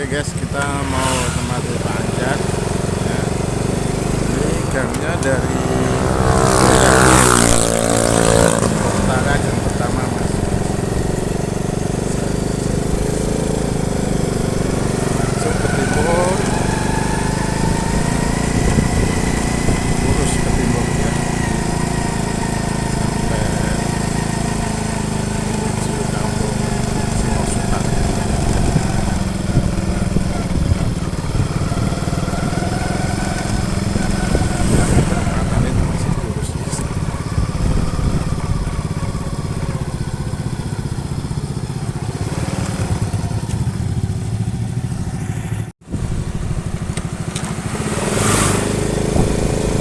Oke guys, kita mau temati Pak Anjar ya. Ini gangnya dari utara yang pertama mas, langsung ke timur, lurus ke timurnya sampai menuju kampung Singosutang. Perempatan itu masih lurus di sini.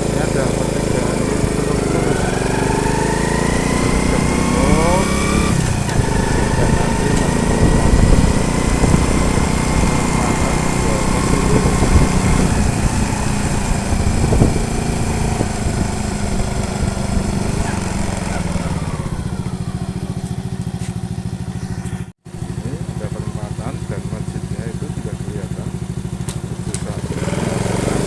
Ini ada pertigaan ini terus lurus ke timur dan nanti menemukan perempatan juga masih lurus. Ini ada perempatan dan masjidnya itu tidak kelihatan. Itu satu perempatan.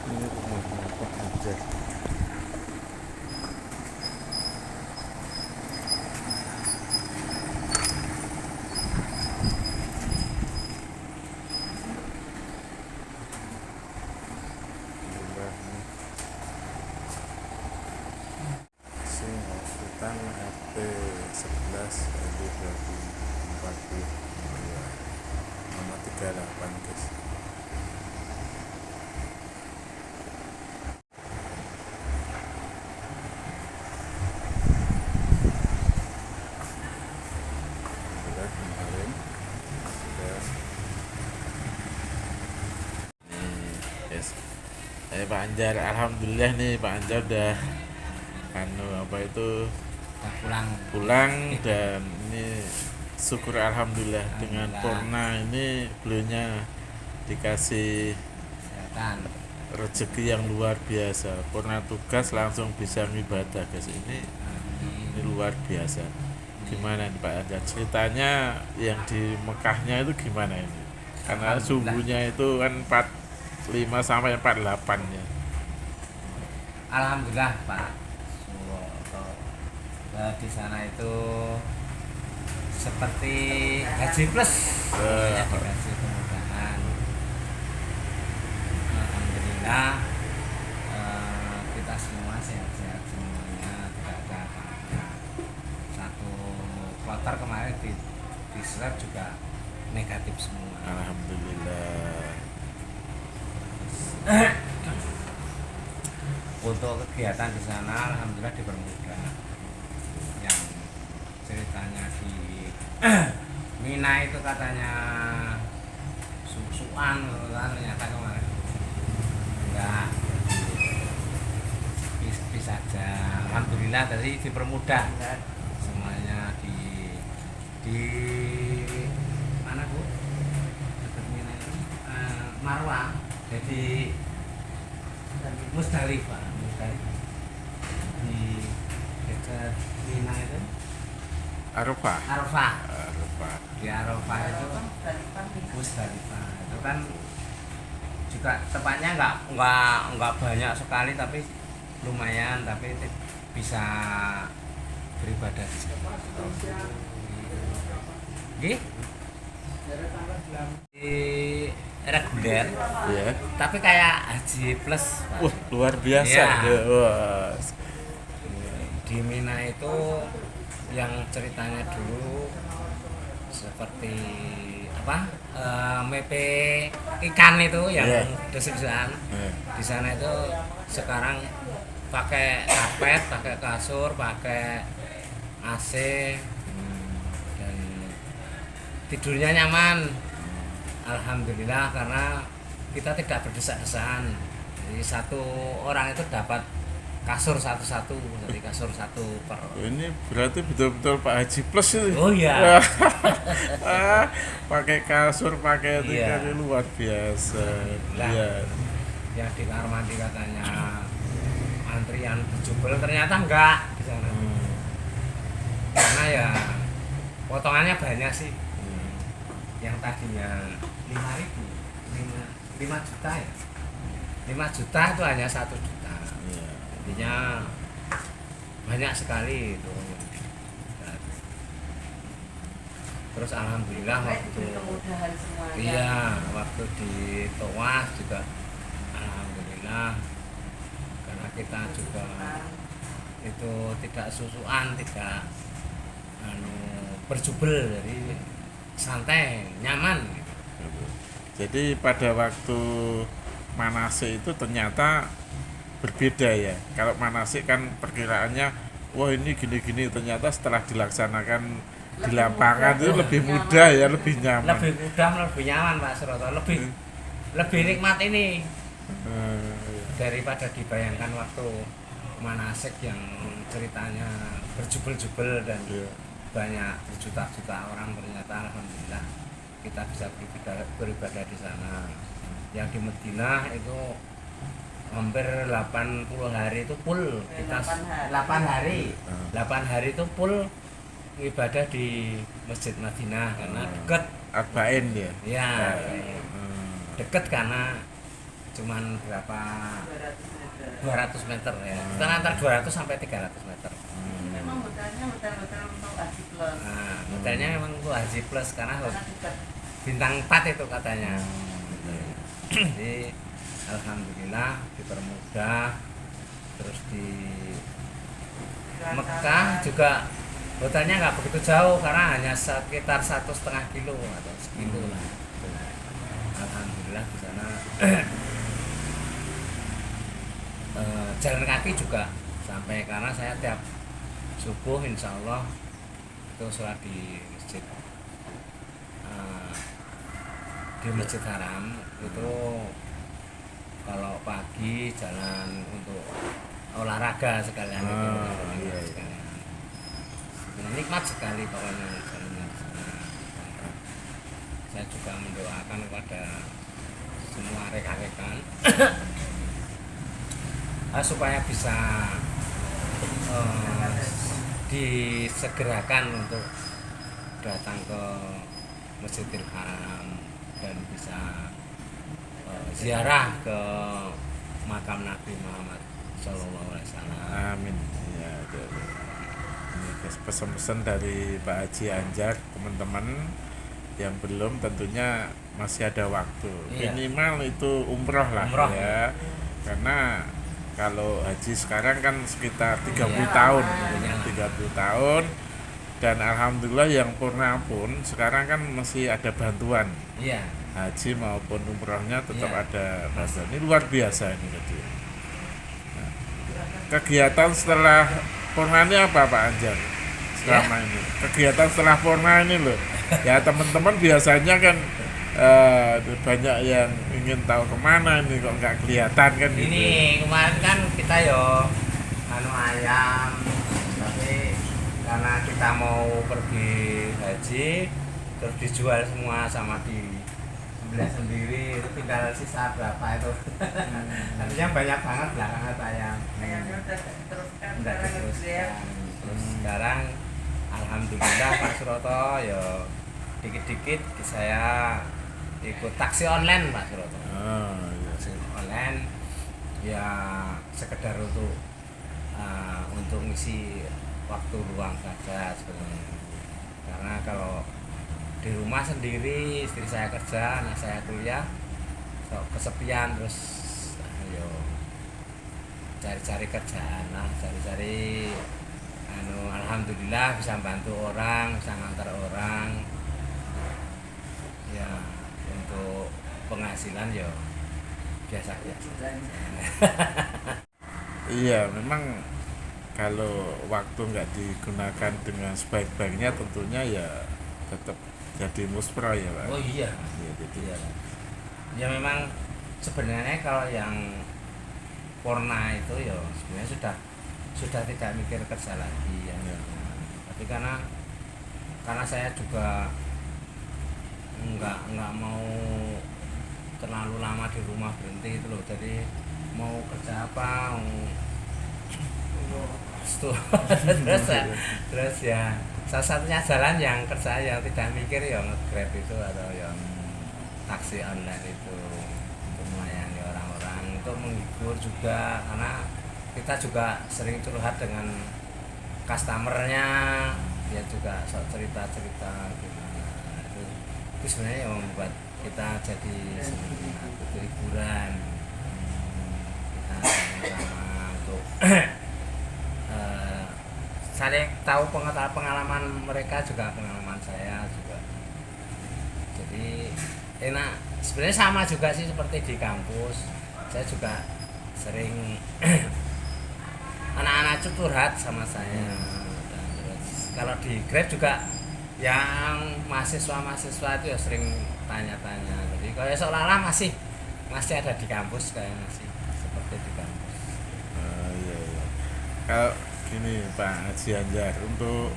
Ini rumahnya Pak Anjar. Rumahnya Singosutang RT 11 RW 2042 nomor 38 guys. Alhamdulillah kemarin sudah yes. Pak Anjar, alhamdulillah nih Pak Anjar udah apa itu pulang pulang dan ini syukur alhamdulillah dengan Purna ini beliaunya dikasih kesehatan. rezeki yang luar biasa. Purna tugas langsung bisa ngibadah guys, ini luar biasa. Gimana nih Pak Anjar ceritanya yang di Mekahnya itu gimana ini? Karena suhunya itu kan 45 sampai 48 ya. Alhamdulillah Pak. Di sana itu seperti haji plus, ya, dikasih kemudahan. Alhamdulillah kita semua sehat-sehat semuanya, tidak ada apa-apa. Satu kloter kemarin di swab juga negatif semua. Alhamdulillah. Untuk kegiatan di sana alhamdulillah dipermudah. Yang ceritanya di Mina itu katanya susuan kan, ternyata kemarin enggak, bisa aja alhamdulillah. alhamdulillah dari dipermudah semuanya di mana Bu? Dekat Mina itu, Marwah. Jadi Musdalifah di dekat Mina itu Arafah. Arafah. Arafah. Di Arafah itu Musdalifah itu kan juga tepatnya nggak banyak sekali tapi lumayan, tapi bisa beribadah di sana. Nggih. Di reguler, Ya. tapi kayak haji plus, Pak. Wah, luar biasa. Iya. Wah. Di Mina itu yang ceritanya dulu seperti apa, mepe ikan itu yang Iya. desik-desakan. Eh, Di sana itu sekarang pakai karpet, pakai kasur, pakai AC, dan tidurnya nyaman. Alhamdulillah, karena kita tidak berdesak-desakan. Jadi satu orang itu dapat kasur satu-satu, jadi kasur satu per. ini berarti betul-betul Pak Haji Plus itu. Oh iya. Pakai kasur, pakai itu Iya. kan luar biasa. Lah. Iya. Yang di kamar mandi katanya antrian berjubel, ternyata enggak di sana. Karena ya potongannya banyak sih. Yang tadinya 5 juta ya. 5 juta itu hanya 1 juta. Iya. Intinya banyak sekali itu. Terus alhamdulillah waktu kemudahan semuanya. iya, waktu di Towas juga alhamdulillah, karena kita juga itu tidak susuan, tidak berjubel, jadi santai, nyaman. Jadi pada waktu manasik itu ternyata berbeda ya. Kalau manasik kan perkiraannya, wah ini gini-gini, ternyata setelah dilaksanakan di lapangan itu lebih mudah ya, lebih nyaman. Lebih mudah, lebih nyaman Pak Suroto, lebih nikmat ini daripada dibayangkan waktu manasik yang ceritanya berjubel-jubel dan Iya. banyak berjuta-juta orang. Ternyata alhamdulillah kita bisa beribadah di sana. Yang di Madinah itu hampir 80 hari itu full, kita 8 hari 8 hari itu full ibadah di Masjid Madinah karena dekat Arba'in ya. ya, Hmm. dekat karena cuman berapa 200 meter ya, kita antar 200 sampai 300 meter. Memang hotelnya hotel-hotel untuk Haji Plus. Nah, hotelnya memang itu Haji Plus karena Karena dekat. bintang 4 itu katanya. Jadi alhamdulillah dipermudah. Terus di Mekah juga hotelnya nggak begitu jauh karena hanya sekitar 1,5 kilo atau sekilo lah. Alhamdulillah di sana jalan kaki juga sampai, karena saya tiap subuh insya Allah itu sholat di Masjid Haram itu. Kalau pagi jalan untuk olahraga sekalian itu, iya. sekalian. Nikmat sekali pokoknya jalannya di sana. Saya juga mendoakan kepada semua rekan-rekan supaya bisa disegerakan untuk datang ke Masjidil Haram dan bisa ziarah ke makam Nabi Muhammad SAW. Amin. Ya, ini pesan-pesan dari Pak Haji Anjar, teman-teman yang belum tentunya masih ada waktu. Iya. Minimal itu umroh lah Umroh. ya. Karena kalau haji sekarang kan sekitar 30 Iya. tahun, Iya. 30 tahun. Dan alhamdulillah yang purna pun sekarang kan masih ada bantuan. Iya. Haji maupun umrohnya tetap Iya. ada bantuan. Ini luar biasa ini tadi. Nah, kegiatan setelah purna ini apa Pak Anjar selama ini? Kegiatan setelah purna ini loh. Ya teman-teman biasanya kan banyak yang ingin tahu kemana ini kok nggak kelihatan kan gitu. Ini kemarin kan kita ayam kita mau pergi haji terus dijual semua sama di sebelah sendiri, itu tinggal sisa berapa itu. Artinya banyak banget belakangan saya Kayaknya udah diteruskan nggak sekarang gitu ya. diteruskan. Terus sekarang alhamdulillah Pak Suroto ya dikit-dikit saya ikut taksi online Pak Suroto. Oh, iya. Taksi online ya sekedar untuk ngisi waktu luang saja sebenarnya, karena kalau di rumah sendiri istri saya kerja, anak saya kuliah, kok kesepian terus ayo cari-cari kerjaan lah, cari-cari alhamdulillah bisa bantu orang, bisa ngantar orang ya, untuk penghasilan ya biasa-biasa. Iya, memang kalau waktu nggak digunakan dengan sebaik-baiknya tentunya ya tetap jadi muspro ya Pak. Oh iya. Iya, jadi Iya. Ya memang sebenarnya kalau yang porna itu ya sebenarnya sudah tidak mikir kerja lagi ya. Iya. Tapi karena saya juga nggak mau terlalu lama di rumah berhenti itu loh. Jadi mau kerja apa, terus ya salah satunya jalan yang kerja yang tidak mikir ya nge-grab itu atau yang taksi online itu untuk melayani orang-orang, untuk menghibur juga, karena kita juga sering curhat dengan customernya, dia juga sok cerita-cerita gimana itu sebenarnya yang membuat kita jadi semangat untuk hiburan. Kita sama-sama untuk saling tahu pengalaman mereka juga pengalaman saya juga, jadi enak sebenarnya. Sama juga sih seperti di kampus, saya juga sering anak-anak itu curhat sama saya. Dan terus kalau di Grab juga yang mahasiswa itu ya sering tanya-tanya, jadi kayak seolah-olah masih ada di kampus, kayak masih seperti di kampus. Iya, iya. Kalau gini Pak Haji Anjar, untuk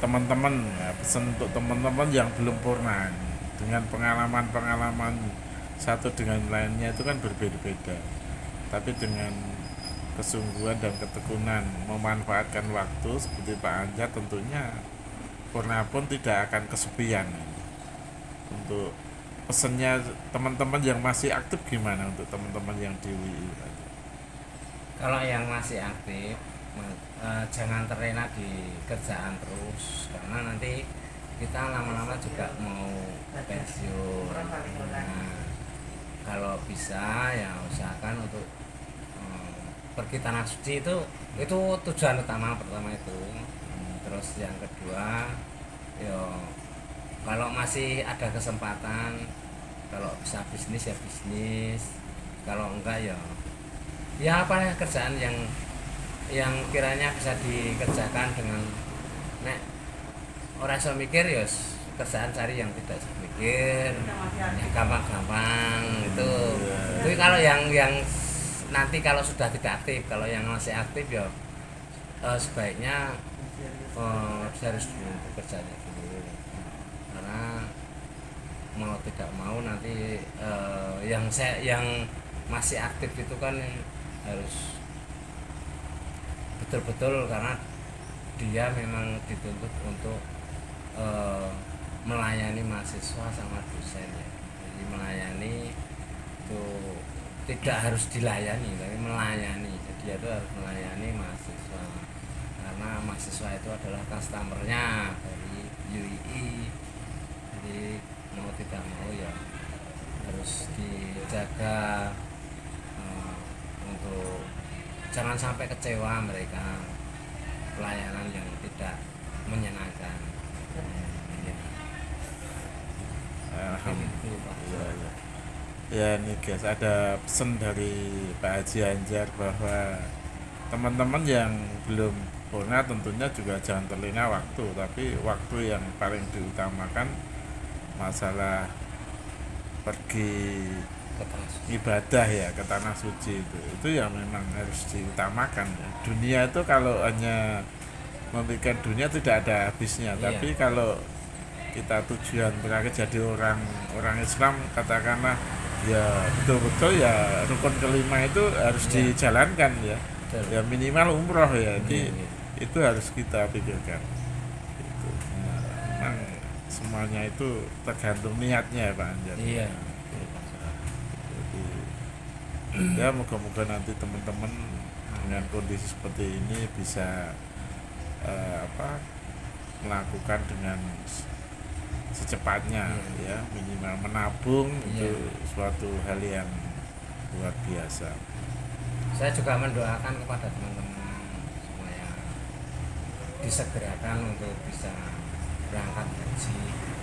teman-teman ya, pesan untuk teman-teman yang belum purna dengan pengalaman-pengalaman satu dengan lainnya itu kan berbeda-beda, tapi dengan kesungguhan dan ketekunan memanfaatkan waktu seperti Pak Anjar, tentunya purna pun tidak akan kesepian. Untuk pesannya teman-teman yang masih aktif gimana untuk teman-teman yang di WI? Kalau yang masih aktif jangan terlena di kerjaan terus, karena nanti kita lama-lama juga mau pensiun. Nah, kalau bisa ya usahakan untuk pergi tanah suci, itu tujuan utama pertama itu. Terus yang kedua ya kalau masih ada kesempatan, kalau bisa bisnis ya bisnis, kalau enggak ya apa kerjaan yang kiranya bisa dikerjakan dengan orang iso mikir ya kerjaan cari yang tidak iso mikir, yang gampang-gampang itu. Tapi kalau yang nanti kalau sudah tidak aktif, kalau yang masih aktif ya sebaiknya harus dulu kerjanya dulu, karena mau tidak mau nanti yang masih aktif itu kan harus betul-betul, karena dia memang dituntut untuk melayani mahasiswa sama dosen ya. Jadi melayani itu tidak harus dilayani, tapi melayani. Jadi dia itu harus melayani mahasiswa, karena mahasiswa itu adalah customernya dari UII. Jadi mau tidak mau ya harus dijaga untuk jangan sampai kecewa mereka, pelayanan yang tidak menyenangkan. Ya, ya. Ya nih guys, ada pesan dari Pak Haji Anjar bahwa teman-teman yang belum purna tentunya juga jangan terlena waktu, tapi waktu yang paling diutamakan masalah pergi ibadah ya ke tanah suci itu yang memang harus diutamakan. Dunia itu kalau hanya memikirkan dunia tidak ada habisnya. Iya. Tapi kalau kita tujuan terakhir jadi orang Islam, katakanlah ya betul-betul ya rukun kelima itu harus Iya. dijalankan ya. Betul. Ya minimal umroh ya. Jadi Iya. itu harus kita pikirkan. Itu. Nah, memang semuanya itu tergantung niatnya ya Pak Anjar. Iya. Jadi ya moga-moga nanti teman-teman dengan kondisi seperti ini bisa melakukan dengan secepatnya ya, minimal menabung itu suatu hal yang luar biasa. Saya juga mendoakan kepada teman-teman supaya disegerakan untuk bisa berangkat haji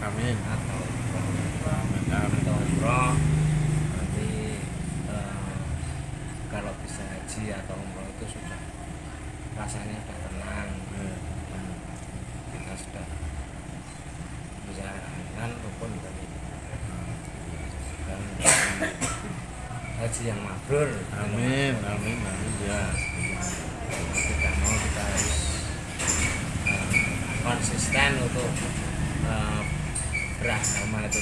Amin. atau Amin. Amin. umroh. Nanti kalau bisa haji atau umroh itu sudah rasanya sudah tenang, kita sudah bisa dengan rukun dari dan haji yang mabrur. Amin. Amin. Amin ya. Tidak mau kita harus konsisten untuk beragama itu.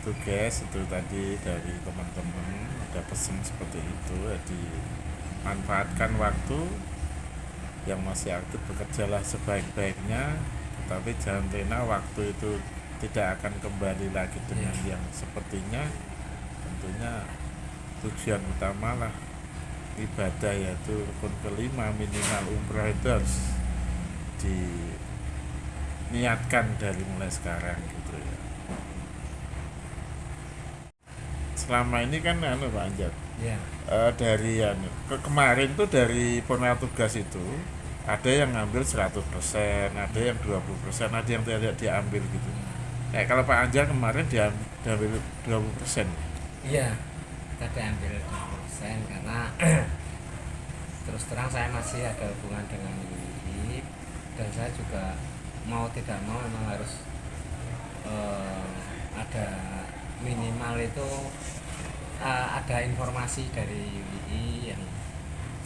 Itu guys, itu tadi dari teman-teman ada pesan seperti itu. Jadi manfaatkan waktu yang masih aktif, bekerjalah sebaik-baiknya, tapi jangan lena waktu itu tidak akan kembali lagi dengan yang sepertinya. Tentunya tujuan utama lah ibadah, yaitu rukun kelima minimal umrah itu harus diniatkan dari mulai sekarang gitu ya. Selama ini kan Pak Anjar, Ya. dari kemarin tuh dari purna tugas itu ada yang ngambil 100%, ada yang 20%, ada yang tidak diambil gitu. Nah, kalau Pak Anjar kemarin diambil 20%. Iya, kita diambil 20% karena terus terang saya masih ada hubungan dengan UI dan saya juga mau tidak mau memang harus ada minimal itu ada informasi dari UI yang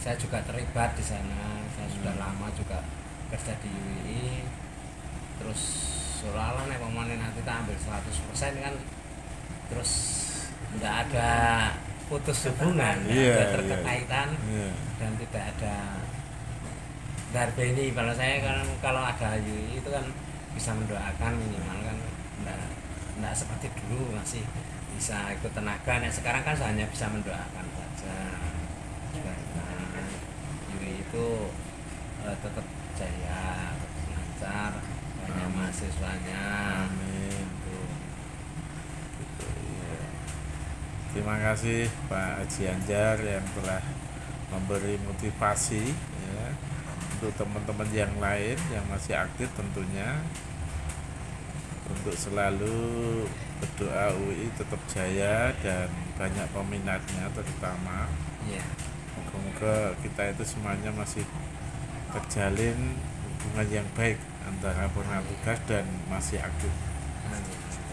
saya juga terlibat di sana. Saya sudah lama juga kerja di UI, terus seolah-olah nih pemanen nanti kita ambil 100% kan, terus tidak ada putus hubungan, tidak ada terkaitan, dan tidak ada darbeni. Kalau saya kan kalau ada UI itu kan bisa mendoakan minimal kan, tidak seperti dulu masih bisa ikut tenaga. Nah sekarang kan hanya bisa mendoakan saja. UI itu tetap jaya, tetap lancar, banyak mahasiswanya. Amin. Gitu, ya. Terima kasih Pak Haji Anjar yang telah memberi motivasi ya, untuk teman-teman yang lain yang masih aktif tentunya untuk selalu berdoa UI tetap jaya dan banyak peminatnya terutama. Semoga kita itu semuanya masih terjalin hubungan yang baik antara purna tugas dan masih aktif.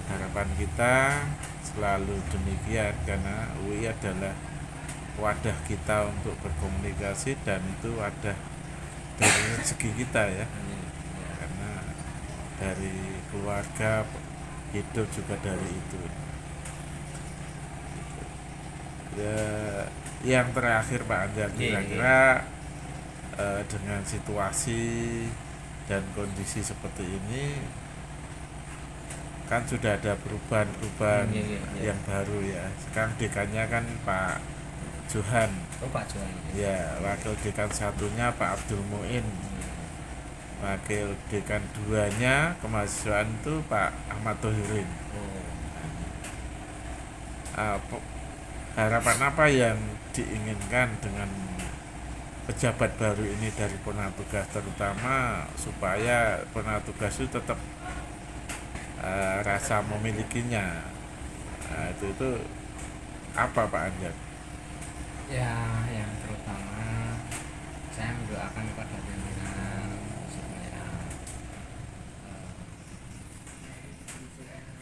Harapan kita selalu demikian karena UI adalah wadah kita untuk berkomunikasi dan itu wadah dari rezeki kita ya. Karena dari keluarga hidup juga dari itu. Ya, yang terakhir Pak Anjar, kira-kira dengan situasi dan kondisi seperti ini kan sudah ada perubahan yang baru ya. Sekarang dekannya kan Pak Johan. Oh Pak Johan. Ya, wakil dekan satunya Pak Abdul Muin. Wakil dekan duanya kemahasiswaan itu Pak Ahmad Thohirin. Harapan apa yang diinginkan dengan pejabat baru ini dari purna tugas, terutama supaya purna tugas itu tetap rasa memilikinya. Nah, itu apa Pak Anjar? Ya, yang terutama saya mendoakan kepada pimpinan supaya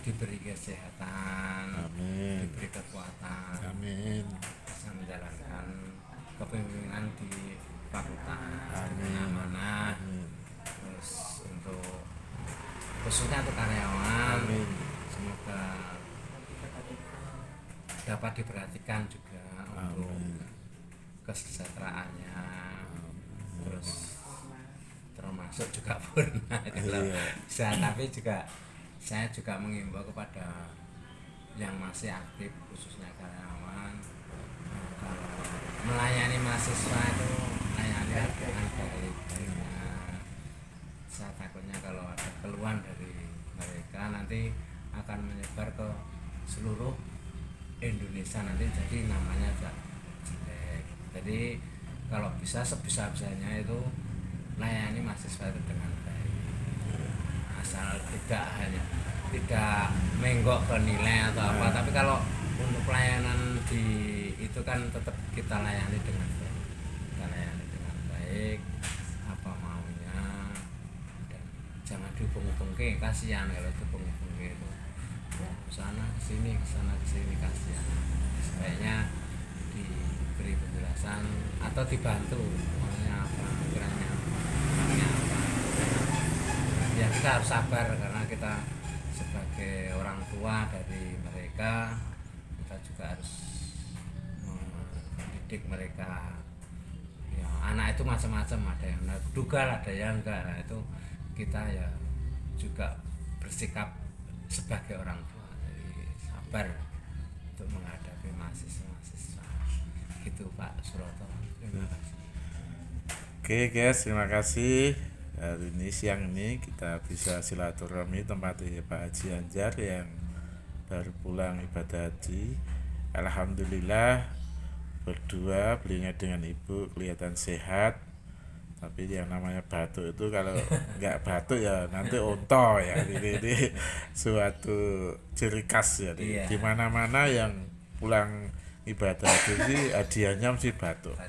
diberi kesehatan, Amin. diberi kekuatan, Amin. bisa menjalankan kepemimpinan di fakultas Amin. amanah, Amin. terus untuk khususnya untuk karyawan, Amin. semoga dapat diperhatikan juga untuk Amin. kesejahteraannya, terus termasuk juga Purna gitu. Iya. Tapi juga saya juga mengimbau kepada yang masih aktif khususnya karyawan, kalau melayani mahasiswa itu layani dengan baik-baiknya. Saya takutnya kalau ada keluhan dari mereka nanti akan menyebar ke seluruh Indonesia, nanti jadi namanya jelek. Jadi kalau bisa sebisa-bisanya itu layani mahasiswa itu dengan baik, asal tidak menggok ke nilai atau apa, tapi kalau untuk pelayanan di itu kan tetap kita layani dengan baik, apa maunya, dan jangan dihubung-hubungke, kasihan kalau dihubung-hubungke itu sana kesini kasihan. Sebaiknya diberi penjelasan atau dibantu maunya apa, kiranya apa. Ya kita harus sabar karena kita sebagai orang tua dari mereka, kita juga harus mendidik mereka. Ya, anak itu macam-macam, ada yang dugal, ada yang enggak. Nah, itu kita ya juga bersikap sebagai orang tua, jadi sabar untuk menghadapi mahasiswa. Gitu Pak Suroto. Terima kasih. Oke guys, terima kasih. Hari ini siang ini kita bisa silaturahmi tempati Pak Haji Anjar yang baru pulang ibadah haji. Alhamdulillah berdua, belinya dengan ibu kelihatan sehat. Tapi yang namanya batuk itu kalau nggak batuk ya nanti onto ya. Ini suatu ciri khas ya. Iya. Di mana-mana yang pulang ibadah haji sih hadiahnya mesti batuk.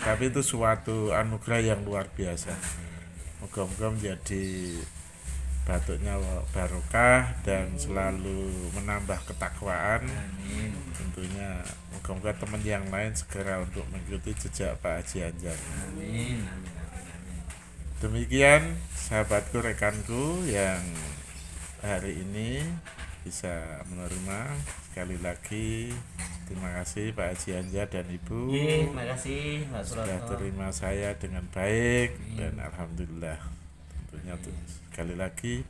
Tapi itu suatu anugerah yang luar biasa. Moga-moga menjadi batuknya barokah dan selalu menambah ketakwaan. Amin. Tentunya moga-moga teman yang lain segera untuk mengikuti jejak Pak Haji Anjar. Amin. Demikian sahabatku, rekanku yang hari ini bisa menerima. Sekali lagi terima kasih Pak Haji Anjar dan Ibu Terima kasih Pak sudah Suroto. terima saya dengan baik dan alhamdulillah. Tentunya sekali lagi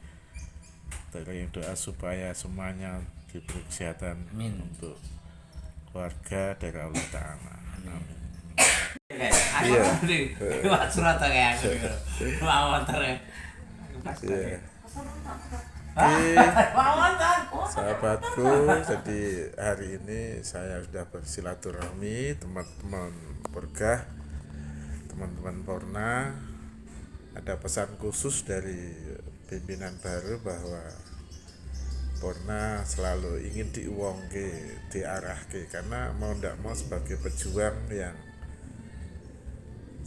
yang doa supaya semuanya diberi kesehatan. Amin. Untuk keluarga dari Allah Ta'ala. Amin. Iya. Pak Suroto kayak aku. Pak motor ya. Iya. Oke, sahabatku, jadi hari ini saya sudah bersilaturahmi teman-teman Porgah, teman-teman Porna. Ada pesan khusus dari pimpinan baru bahwa Porna selalu ingin diuangke, diarahke, karena mau ndak mau sebagai pejuang yang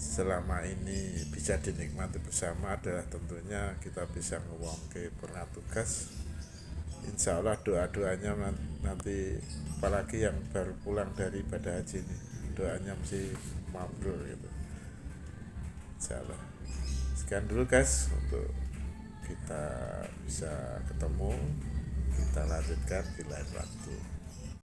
selama ini bisa dinikmati bersama adalah tentunya kita bisa ngewongke pernah tugas. Insya Allah doa-doanya nanti, apalagi yang baru pulang dari ibadah haji ini, doanya mesti mabrur gitu. Insya Allah. Sekian dulu guys, untuk kita bisa ketemu, kita lanjutkan di lain waktu.